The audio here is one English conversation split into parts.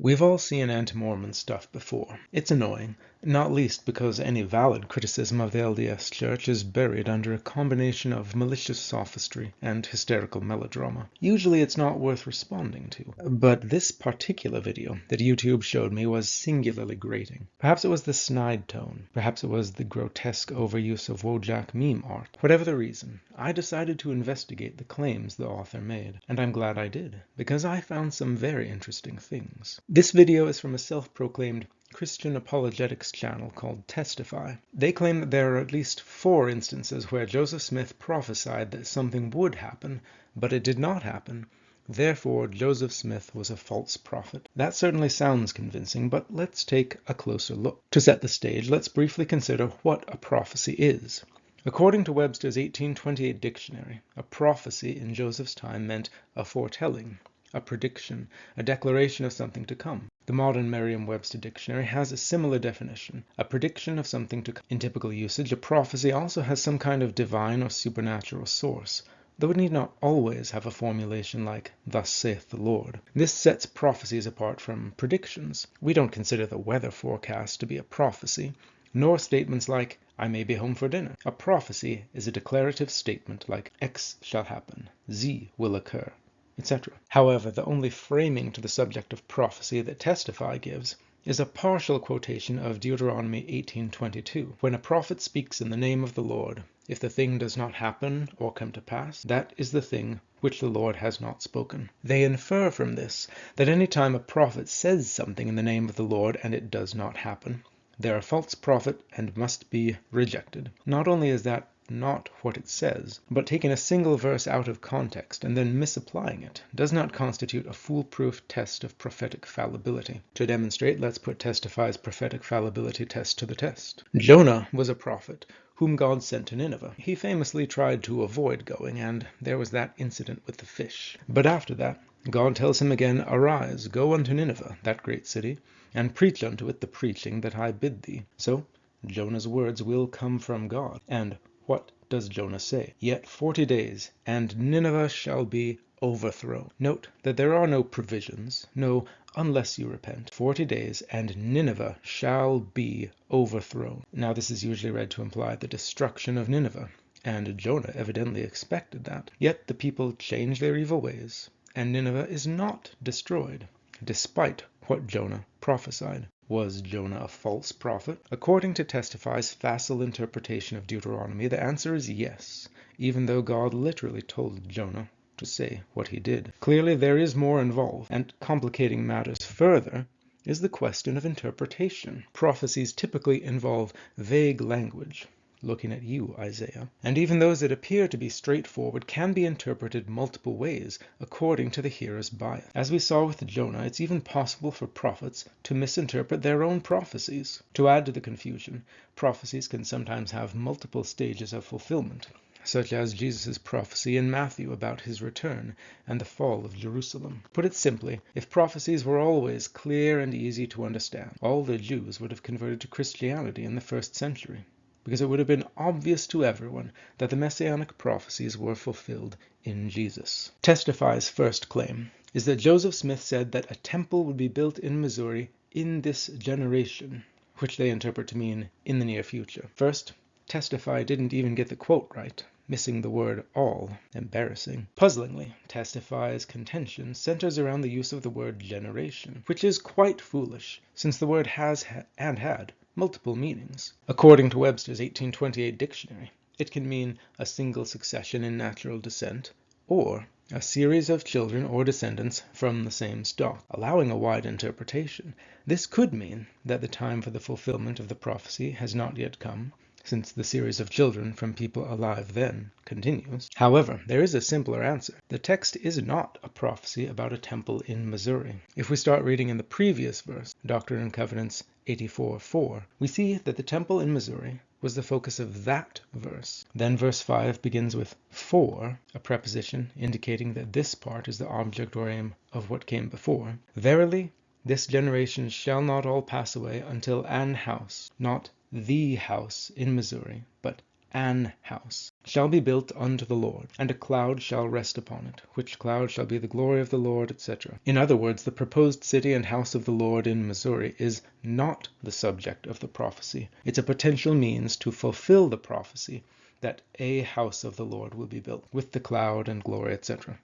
We've all seen anti-Mormon stuff before. It's annoying, not least because any valid criticism of the LDS Church is buried under a combination of malicious sophistry and hysterical melodrama. Usually it's not worth responding to, but this particular video that YouTube showed me was singularly grating. Perhaps it was the snide tone, perhaps it was the grotesque overuse of Wojak meme art. Whatever the reason, I decided to investigate the claims the author made, and I'm glad I did, because I found some very interesting things. This video is from a self-proclaimed Christian apologetics channel called Testify. They claim that there are at least 4 instances where Joseph Smith prophesied that something would happen, but it did not happen. Therefore, Joseph Smith was a false prophet. That certainly sounds convincing, but let's take a closer look. To set the stage, let's briefly consider what a prophecy is. According to Webster's 1828 dictionary, a prophecy in Joseph's time meant a foretelling, a prediction, a declaration of something to come. The modern Merriam-Webster dictionary has a similar definition, a prediction of something to come. In typical usage, a prophecy also has some kind of divine or supernatural source, though it need not always have a formulation like, "Thus saith the Lord." This sets prophecies apart from predictions. We don't consider the weather forecast to be a prophecy, nor statements like, "I may be home for dinner." A prophecy is a declarative statement like, "X shall happen," "Z will occur," etc. However, the only framing to the subject of prophecy that Testify gives is a partial quotation of Deuteronomy 18:22. When a prophet speaks in the name of the Lord, if the thing does not happen or come to pass, that is the thing which the Lord has not spoken. They infer from this that any time a prophet says something in the name of the Lord and it does not happen, they're a false prophet and must be rejected. Not only is that not what it says, but taking a single verse out of context and then misapplying it does not constitute a foolproof test of prophetic fallibility. To demonstrate, let's put Testify's prophetic fallibility test to the test. Jonah was a prophet whom God sent to Nineveh. He famously tried to avoid going, and there was that incident with the fish. But after that, God tells him again, "Arise, go unto Nineveh, that great city, and preach unto it the preaching that I bid thee." So, Jonah's words will come from God. And what does Jonah say? "Yet 40 days, and Nineveh shall be overthrown." Note that there are no provisions, no "unless you repent." 40 days, and Nineveh shall be overthrown. Now this is usually read to imply the destruction of Nineveh, and Jonah evidently expected that. Yet the people change their evil ways, and Nineveh is not destroyed, despite what Jonah prophesied. Was Jonah a false prophet? According to Testify's facile interpretation of Deuteronomy, the answer is yes, even though God literally told Jonah to say what he did. Clearly there is more involved, and complicating matters further is the question of interpretation. Prophecies typically involve vague language. Looking at you, Isaiah. And even those that appear to be straightforward can be interpreted multiple ways according to the hearer's bias. As we saw with Jonah, it's even possible for prophets to misinterpret their own prophecies. To add to the confusion, prophecies can sometimes have multiple stages of fulfillment, such as Jesus' prophecy in Matthew about his return and the fall of Jerusalem. Put it simply, if prophecies were always clear and easy to understand, all the Jews would have converted to Christianity in the 1st century. Because it would have been obvious to everyone that the messianic prophecies were fulfilled in Jesus. Testify's first claim is that Joseph Smith said that a temple would be built in Missouri in this generation, which they interpret to mean in the near future. First, Testify didn't even get the quote right, missing the word all. Embarrassing. Puzzlingly, Testify's contention centers around the use of the word generation, which is quite foolish, since the word has and had multiple meanings. According to Webster's 1828 dictionary, it can mean a single succession in natural descent, or a series of children or descendants from the same stock. Allowing a wide interpretation, this could mean that the time for the fulfillment of the prophecy has not yet come, since the series of children from people alive then continues. However, there is a simpler answer. The text is not a prophecy about a temple in Missouri. If we start reading in the previous verse, Doctrine and Covenants 84:4, we see that the temple in Missouri was the focus of that verse. Then verse 5 begins with "for," a preposition indicating that this part is the object or aim of what came before. "Verily, this generation shall not all pass away until an house," not the house in Missouri, but an house, shall be built unto the Lord, and a cloud shall rest upon it, which cloud shall be the glory of the Lord, etc. In other words, the proposed city and house of the Lord in Missouri is not the subject of the prophecy. It's a potential means to fulfill the prophecy that a house of the Lord will be built, with the cloud and glory, etc.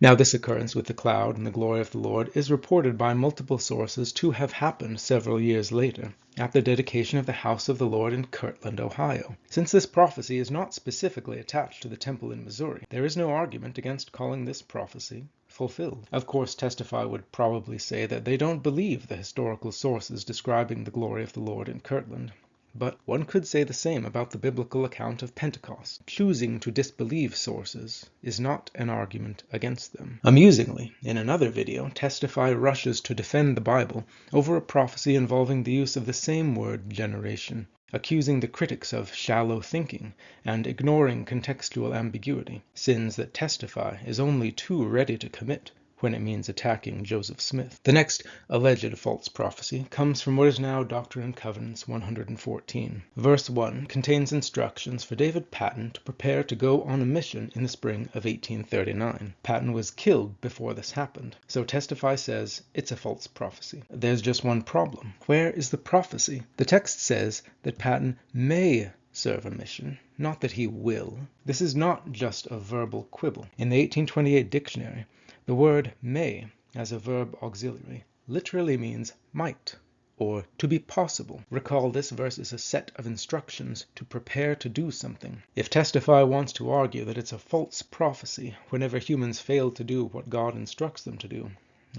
Now, this occurrence with the cloud and the glory of the Lord is reported by multiple sources to have happened several years later, at the dedication of the house of the Lord in Kirtland, Ohio. Since this prophecy is not specifically attached to the temple in Missouri, there is no argument against calling this prophecy fulfilled. Of course, Testify would probably say that they don't believe the historical sources describing the glory of the Lord in Kirtland. But one could say the same about the biblical account of Pentecost. Choosing to disbelieve sources is not an argument against them. Amusingly, in another video, Testify rushes to defend the Bible over a prophecy involving the use of the same word, generation, accusing the critics of shallow thinking and ignoring contextual ambiguity, sins that Testify is only too ready to commit when it means attacking Joseph Smith. The next alleged false prophecy comes from what is now Doctrine and Covenants 114. Verse 1 contains instructions for David Patten to prepare to go on a mission in the spring of 1839. Patten was killed before this happened, so Testify says it's a false prophecy. There's just one problem. Where is the prophecy? The text says that Patten may serve a mission, not that he will. This is not just a verbal quibble. In the 1828 dictionary, the word may, as a verb auxiliary, literally means might, or to be possible. Recall, this verse is a set of instructions to prepare to do something. If Testify wants to argue that it's a false prophecy whenever humans fail to do what God instructs them to do,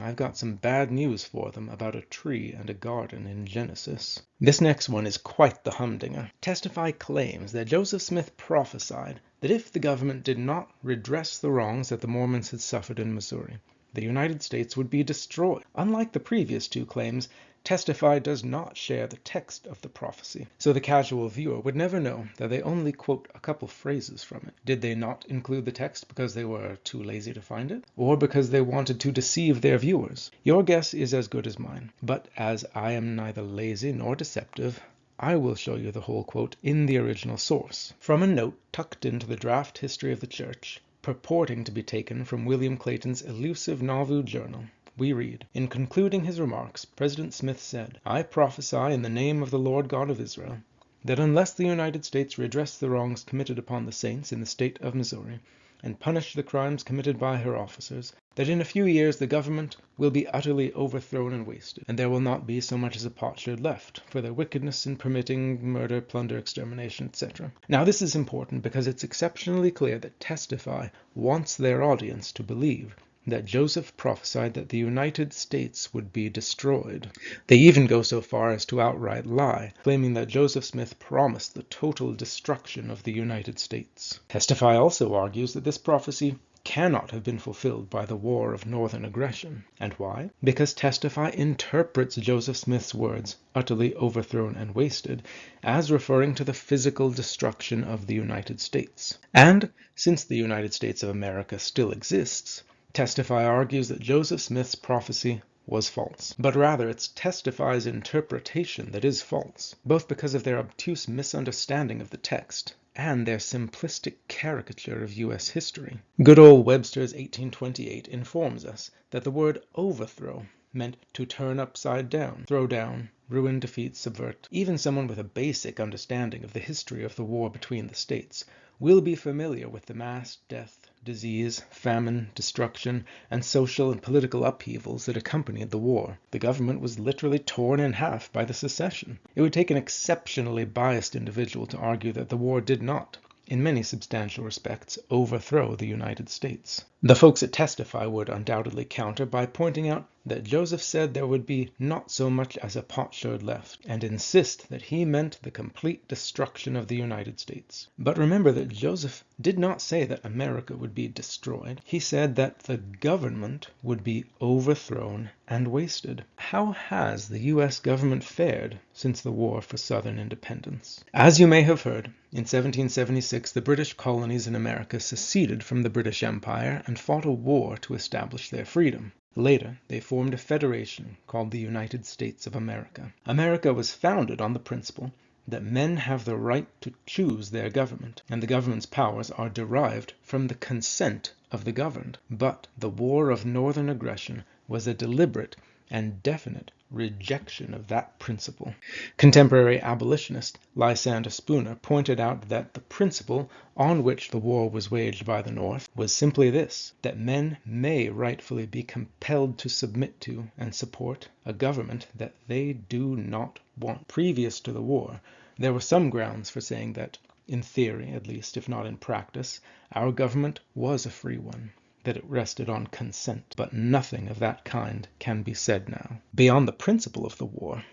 I've got some bad news for them about a tree and a garden in Genesis. This next one is quite the humdinger. Testify claims that Joseph Smith prophesied that if the government did not redress the wrongs that the Mormons had suffered in Missouri, the United States would be destroyed. Unlike the previous two claims, Testify does not share the text of the prophecy, so the casual viewer would never know that they only quote a couple phrases from it. Did they not include the text because they were too lazy to find it, or because they wanted to deceive their viewers? Your guess is as good as mine, but as I am neither lazy nor deceptive, I will show you the whole quote in the original source, from a note tucked into the draft history of the church, purporting to be taken from William Clayton's elusive Nauvoo journal. We read, "In concluding his remarks, President Smith said, 'I prophesy in the name of the Lord God of Israel, that unless the United States redress the wrongs committed upon the saints in the state of Missouri, and punish the crimes committed by her officers, that in a few years the government will be utterly overthrown and wasted, and there will not be so much as a potsherd left for their wickedness in permitting murder, plunder, extermination, etc.' Now this is important because it's exceptionally clear that Testify wants their audience to believe that Joseph prophesied that the United States would be destroyed. They even go so far as to outright lie, claiming that Joseph Smith promised the total destruction of the United States. Testify also argues that this prophecy cannot have been fulfilled by the War of Northern Aggression. And why? Because Testify interprets Joseph Smith's words, utterly overthrown and wasted, as referring to the physical destruction of the United States. And since the United States of America still exists, Testify argues that Joseph Smith's prophecy was false. But rather, it's Testify's interpretation that is false, both because of their obtuse misunderstanding of the text and their simplistic caricature of U.S. history. Good old Webster's 1828 informs us that the word overthrow meant to turn upside down, throw down, ruin, defeat, subvert. Even someone with a basic understanding of the history of the war between the states will be familiar with the mass death, disease, famine, destruction, and social and political upheavals that accompanied the war. The government was literally torn in half by the secession. It would take an exceptionally biased individual to argue that the war did not, in many substantial respects, overthrow the United States. The folks at Testify would undoubtedly counter by pointing out that Joseph said there would be not so much as a potsherd left, and insist that he meant the complete destruction of the United States. But remember that Joseph did not say that America would be destroyed. He said that the government would be overthrown and wasted. How has the U.S. government fared since the War for Southern Independence? As you may have heard, in 1776 the British colonies in America seceded from the British Empire and fought a war to establish their freedom. Later, they formed a federation called the United States of America. America was founded on the principle that men have the right to choose their government, and the government's powers are derived from the consent of the governed. But the war of northern aggression was a deliberate and definite rejection of that principle. Contemporary abolitionist Lysander Spooner pointed out that the principle on which the war was waged by the North was simply this, that men may rightfully be compelled to submit to and support a government that they do not want. Previous to the war, there were some grounds for saying that, in theory at least, if not in practice, our government was a free one, that it rested on consent. But nothing of that kind can be said now. Beyond the principle of the war,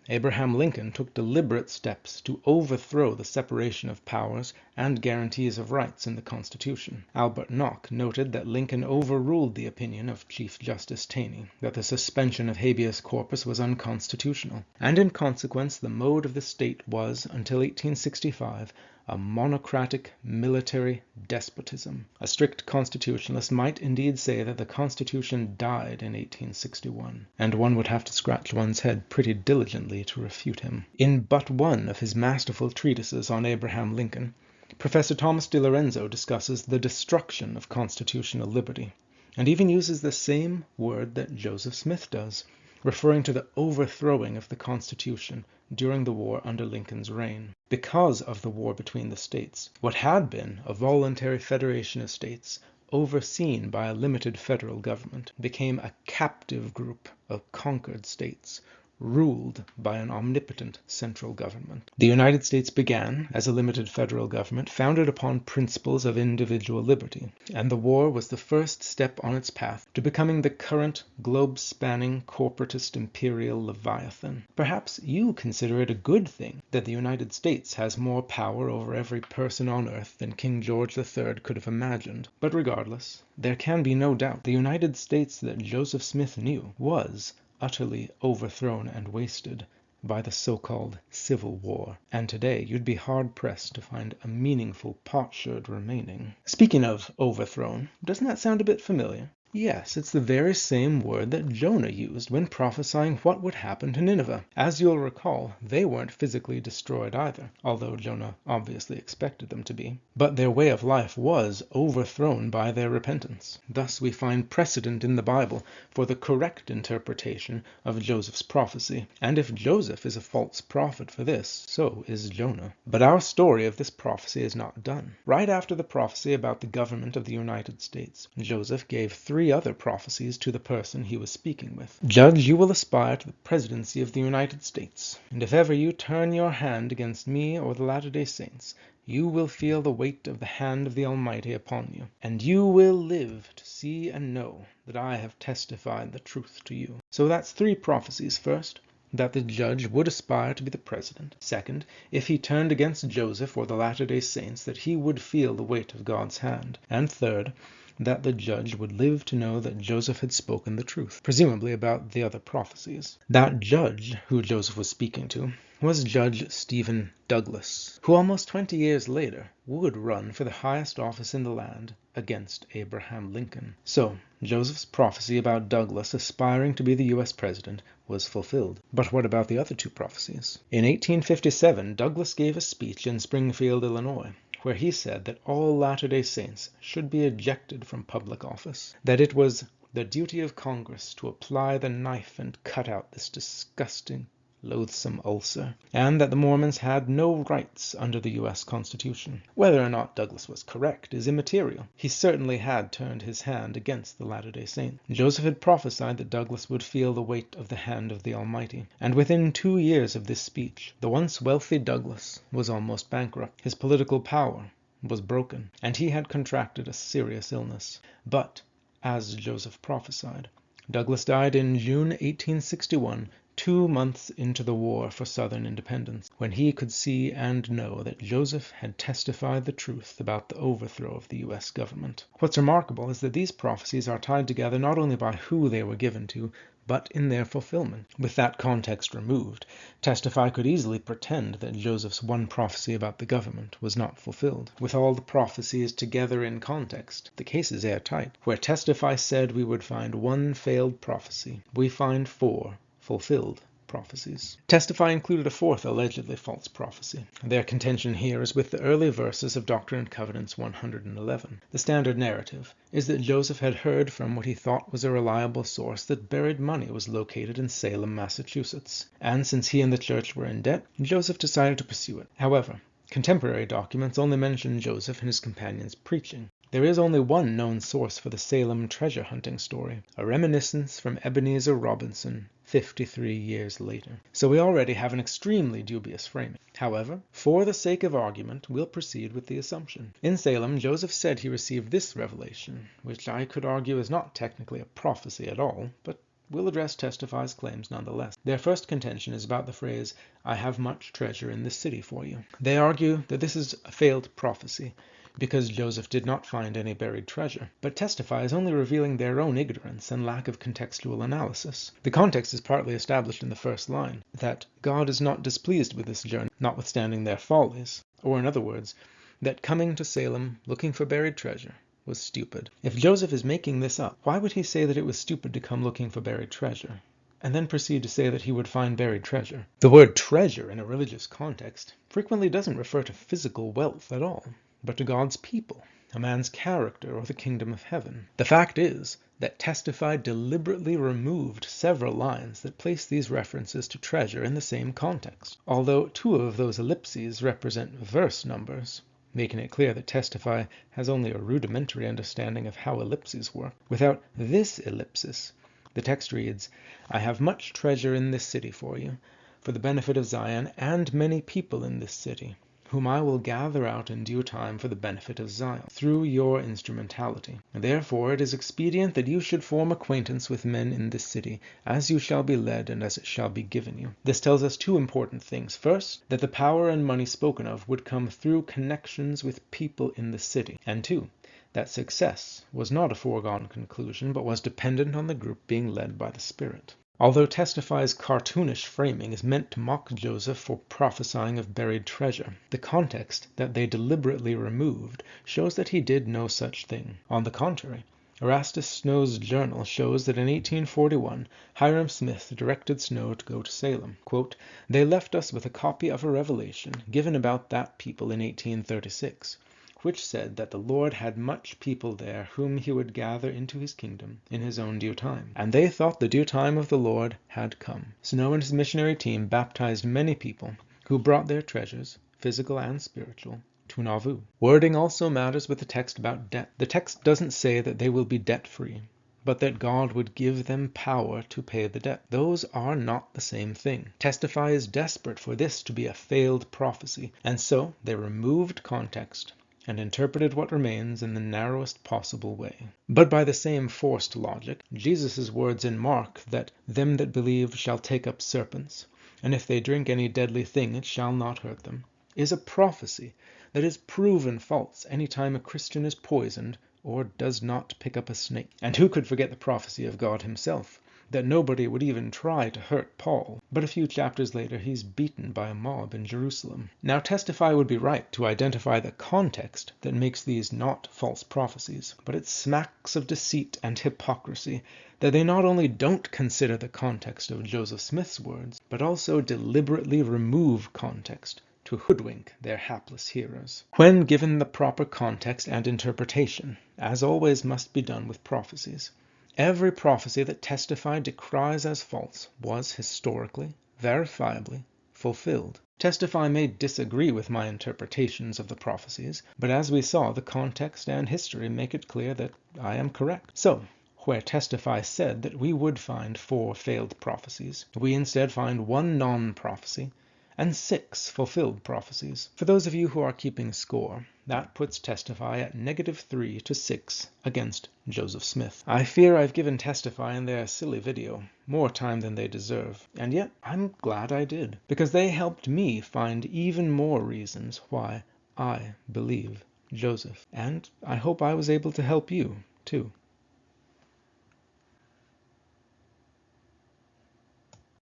Abraham Lincoln took deliberate steps to overthrow the separation of powers and guarantees of rights in the Constitution. Albert Nock noted that Lincoln overruled the opinion of Chief Justice Taney that the suspension of habeas corpus was unconstitutional, and in consequence the mode of the state was, until 1865, a monocratic military despotism. A strict constitutionalist might indeed say that the Constitution died in 1861, and one would have to scratch one's head pretty diligently to refute him. In but one of his masterful treatises on Abraham Lincoln, Professor Thomas DiLorenzo discusses the destruction of constitutional liberty, and even uses the same word that Joseph Smith does, referring to the overthrowing of the Constitution during the war under Lincoln's reign. Because of the war between the states, what had been a voluntary federation of states, overseen by a limited federal government, became a captive group of conquered states, ruled by an omnipotent central government. The United States began as a limited federal government founded upon principles of individual liberty, and the war was the first step on its path to becoming the current globe-spanning corporatist imperial leviathan. Perhaps you consider it a good thing that the United States has more power over every person on earth than King George III could have imagined. But regardless, there can be no doubt the United States that Joseph Smith knew was utterly overthrown and wasted by the so-called Civil War, and today you'd be hard-pressed to find a meaningful potsherd remaining. Speaking of overthrown, doesn't that sound a bit familiar? Yes, it's the very same word that Jonah used when prophesying what would happen to Nineveh. As you'll recall, they weren't physically destroyed either, although Jonah obviously expected them to be. But their way of life was overthrown by their repentance. Thus we find precedent in the Bible for the correct interpretation of Joseph's prophecy. And if Joseph is a false prophet for this, so is Jonah. But our story of this prophecy is not done. Right after the prophecy about the government of the United States, Joseph gave three other prophecies to the person he was speaking with. Judge, you will aspire to the presidency of the United States, and if ever you turn your hand against me or the Latter-day Saints, you will feel the weight of the hand of the Almighty upon you, and you will live to see and know that I have testified the truth to you. So that's three prophecies. First, that the judge would aspire to be the president. Second, if he turned against Joseph or the Latter-day Saints, that he would feel the weight of God's hand. And third, that the judge would live to know that Joseph had spoken the truth, presumably about the other prophecies. That judge who Joseph was speaking to was Judge Stephen Douglas, who almost 20 years later would run for the highest office in the land against Abraham Lincoln. So, Joseph's prophecy about Douglas aspiring to be the U.S. president was fulfilled. But what about the other two prophecies? In 1857, Douglas gave a speech in Springfield, Illinois, where he said that all Latter-day Saints should be ejected from public office, that it was the duty of Congress to apply the knife and cut out this disgusting, loathsome ulcer, and that the Mormons had no rights under the U.S. Constitution. Whether or not Douglas was correct is immaterial. He certainly had turned his hand against the Latter-day Saints. Joseph had prophesied that Douglas would feel the weight of the hand of the Almighty, and within 2 years of this speech, the once wealthy Douglas was almost bankrupt. His political power was broken, and he had contracted a serious illness. But, as Joseph prophesied, Douglas died in June 1861, 2 months into the war for Southern independence, when he could see and know that Joseph had testified the truth about the overthrow of the U.S. government. What's remarkable is that these prophecies are tied together not only by who they were given to, but in their fulfillment. With that context removed, Testify could easily pretend that Joseph's one prophecy about the government was not fulfilled. With all the prophecies together in context, the case is airtight. Where Testify said we would find one failed prophecy, we find 4 fulfilled prophecies. Testify included a fourth allegedly false prophecy. Their contention here is with the early verses of Doctrine and Covenants 111. The standard narrative is that Joseph had heard from what he thought was a reliable source that buried money was located in Salem, Massachusetts, and since he and the church were in debt, Joseph decided to pursue it. However, contemporary documents only mention Joseph and his companions preaching. There is only one known source for the Salem treasure hunting story, a reminiscence from Ebenezer Robinson 53 years later. So we already have an extremely dubious framing. However, for the sake of argument, we'll proceed with the assumption. In Salem, Joseph said he received this revelation, which I could argue is not technically a prophecy at all, but we'll address Testify's claims nonetheless. Their first contention is about the phrase, "I have much treasure in this city for you." They argue that this is a failed prophecy, because Joseph did not find any buried treasure. But Testify is only revealing their own ignorance and lack of contextual analysis. The context is partly established in the first line, that God is not displeased with this journey, notwithstanding their follies. Or in other words, that coming to Salem looking for buried treasure was stupid. If Joseph is making this up, why would he say that it was stupid to come looking for buried treasure, and then proceed to say that he would find buried treasure? The word treasure in a religious context frequently doesn't refer to physical wealth at all, but to God's people, a man's character, or the kingdom of heaven. The fact is that Testify deliberately removed several lines that place these references to treasure in the same context, although two of those ellipses represent verse numbers, making it clear that Testify has only a rudimentary understanding of how ellipses work. Without this ellipsis, the text reads, "I have much treasure in this city for you, for the benefit of Zion, and many people in this city, whom I will gather out in due time for the benefit of Zion, through your instrumentality. Therefore it is expedient that you should form acquaintance with men in this city, as you shall be led and as it shall be given you." This tells us two important things. First, that the power and money spoken of would come through connections with people in the city. And two, that success was not a foregone conclusion, but was dependent on the group being led by the Spirit. Although Testify's cartoonish framing is meant to mock Joseph for prophesying of buried treasure, the context that they deliberately removed shows that he did no such thing. On the contrary, Erastus Snow's journal shows that in 1841, Hiram Smith directed Snow to go to Salem. Quote, "They left us with a copy of a revelation given about that people in 1836. Which said that the Lord had much people there whom he would gather into his kingdom in his own due time. And they thought the due time of the Lord had come." Snow and his missionary team baptized many people who brought their treasures, physical and spiritual, to Nauvoo. Wording also matters with the text about debt. The text doesn't say that they will be debt-free, but that God would give them power to pay the debt. Those are not the same thing. Testify is desperate for this to be a failed prophecy, and so they removed context and interpreted what remains in the narrowest possible way. But by the same forced logic, Jesus' words in Mark that "them that believe shall take up serpents, and if they drink any deadly thing it shall not hurt them," is a prophecy that is proven false any time a Christian is poisoned or does not pick up a snake. And who could forget the prophecy of God himself, that nobody would even try to hurt Paul, but a few chapters later he's beaten by a mob in Jerusalem. Now Testify would be right to identify the context that makes these not false prophecies, but it smacks of deceit and hypocrisy that they not only don't consider the context of Joseph Smith's words, but also deliberately remove context to hoodwink their hapless hearers. When given the proper context and interpretation, as always must be done with prophecies, every prophecy that Testify decries as false was historically, verifiably fulfilled. Testify may disagree with my interpretations of the prophecies, but as we saw, the context and history make it clear that I am correct. So, where Testify said that we would find 4 failed prophecies, we instead find 1 non-prophecy and 6 fulfilled prophecies. For those of you who are keeping score, that puts Testify at -3 to 6 against Joseph Smith. I fear I've given Testify in their silly video more time than they deserve, and yet I'm glad I did, because they helped me find even more reasons why I believe Joseph. And I hope I was able to help you, too.